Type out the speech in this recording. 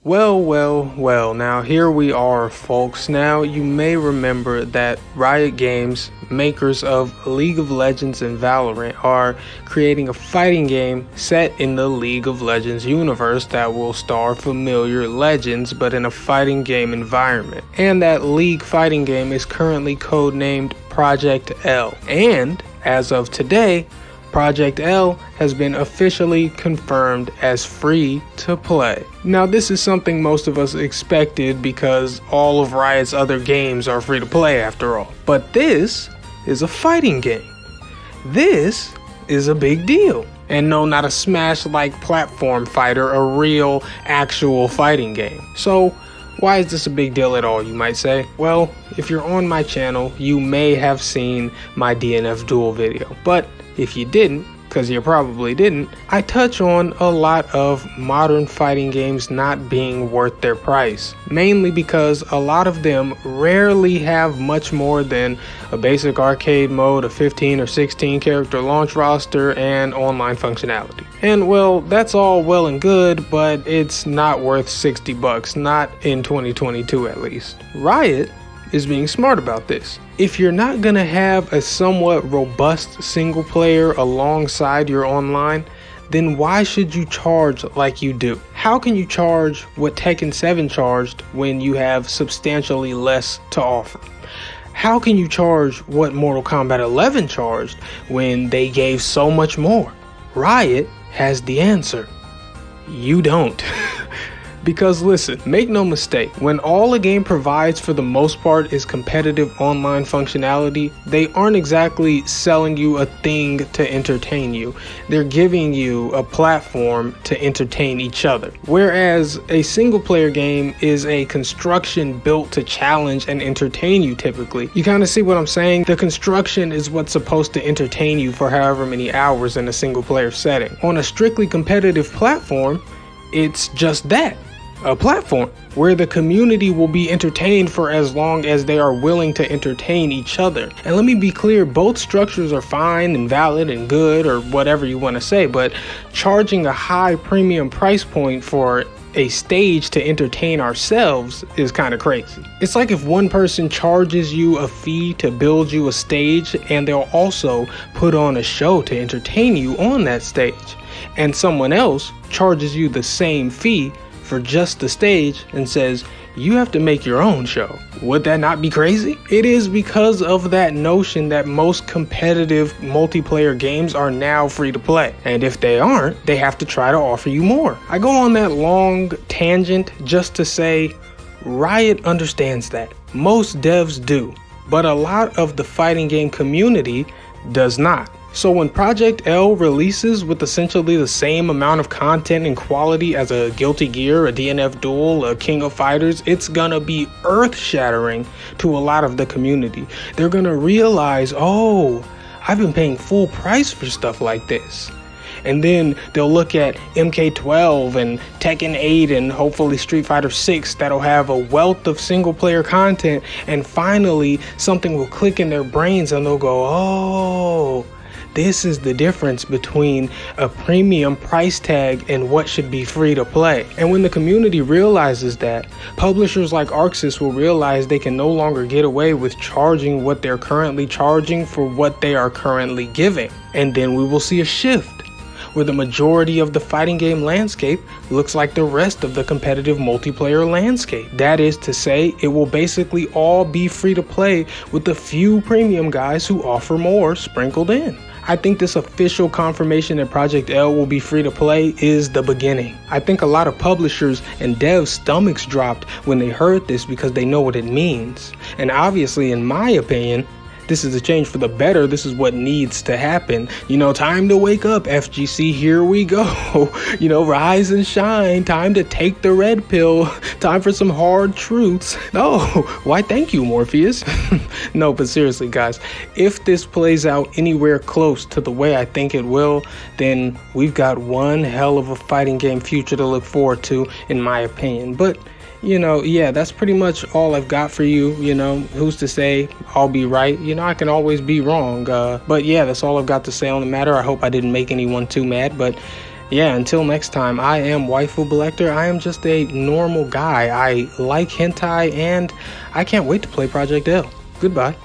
Well, now here we are, folks. Now, you may remember that Riot Games, makers of League of Legends and Valorant, are creating a fighting game set in the League of Legends universe that will star familiar legends but in a fighting game environment. And that League fighting game is currently codenamed Project L. And, as of today, Project L has been officially confirmed as free to play. Now, this is something most of us expected because all of Riot's other games are free to play after all. But this is a fighting game. This is a big deal. And no, not a Smash-like platform fighter, a real, actual fighting game. So, why is this a big deal at all, you might say? Well, if you're on my channel, you may have seen my DNF Duel video. But if you didn't, because you probably didn't, I touch on a lot of modern fighting games not being worth their price. Mainly because a lot of them rarely have much more than a basic arcade mode, a 15 or 16 character launch roster, and online functionality. And well, that's all well and good, but it's not worth $60, not in 2022 at least. Riot is being smart about this. If you're not gonna have a somewhat robust single player alongside your online, then why should you charge like you do? How can you charge what Tekken 7 charged when you have substantially less to offer? How can you charge what Mortal Kombat 11 charged when they gave so much more? Riot has the answer. You don't. Because listen, make no mistake, when all a game provides for the most part is competitive online functionality, they aren't exactly selling you a thing to entertain you. They're giving you a platform to entertain each other. Whereas a single player game is a construction built to challenge and entertain you typically. You kind of see what I'm saying? The construction is what's supposed to entertain you for however many hours in a single player setting. On a strictly competitive platform, it's just that. A platform where the community will be entertained for as long as they are willing to entertain each other. And let me be clear, both structures are fine and valid and good, or whatever you want to say, but charging a high premium price point for a stage to entertain ourselves is kind of crazy. It's like if one person charges you a fee to build you a stage and they'll also put on a show to entertain you on that stage, and someone else charges you the same fee for just the stage and says you have to make your own show. Would that not be crazy? It is because of that notion that most competitive multiplayer games are now free to play. And if they aren't, they have to try to offer you more. I go on that long tangent just to say Riot understands that. Most devs do, but a lot of the fighting game community does not. So when Project L releases with essentially the same amount of content and quality as a Guilty Gear, a DNF Duel, a King of Fighters, it's gonna be earth-shattering to a lot of the community. They're gonna realize, oh, I've been paying full price for stuff like this. And then they'll look at MK12 and Tekken 8 and hopefully Street Fighter 6 that'll have a wealth of single player content, and finally something will click in their brains and they'll go, oh, this is the difference between a premium price tag and what should be free to play. And when the community realizes that, publishers like ArcSys will realize they can no longer get away with charging what they're currently charging for what they are currently giving. And then we will see a shift where the majority of the fighting game landscape looks like the rest of the competitive multiplayer landscape. That is to say, it will basically all be free to play with a few premium guys who offer more sprinkled in. I think this official confirmation that Project L will be free to play is the beginning. I think a lot of publishers and devs' stomachs dropped when they heard this because they know what it means. And obviously, in my opinion, this is a change for the better. This is what needs to happen. You know, time to wake up, FGC, here we go. You know, rise and shine, time to take the red pill, time for some hard truths. Oh, why thank you, Morpheus. No, but seriously, guys, if this plays out anywhere close to the way I think it will, then we've got one hell of a fighting game future to look forward to, in my opinion. But you know, yeah, that's pretty much all I've got for you. You know, who's to say I'll be right? You know, I can always be wrong. But yeah, that's all I've got to say on the matter. I hope I didn't make anyone too mad, but Yeah, until next time, I am Waifu Selector. I am just a normal guy. I like hentai and I can't wait to play Project L. Goodbye.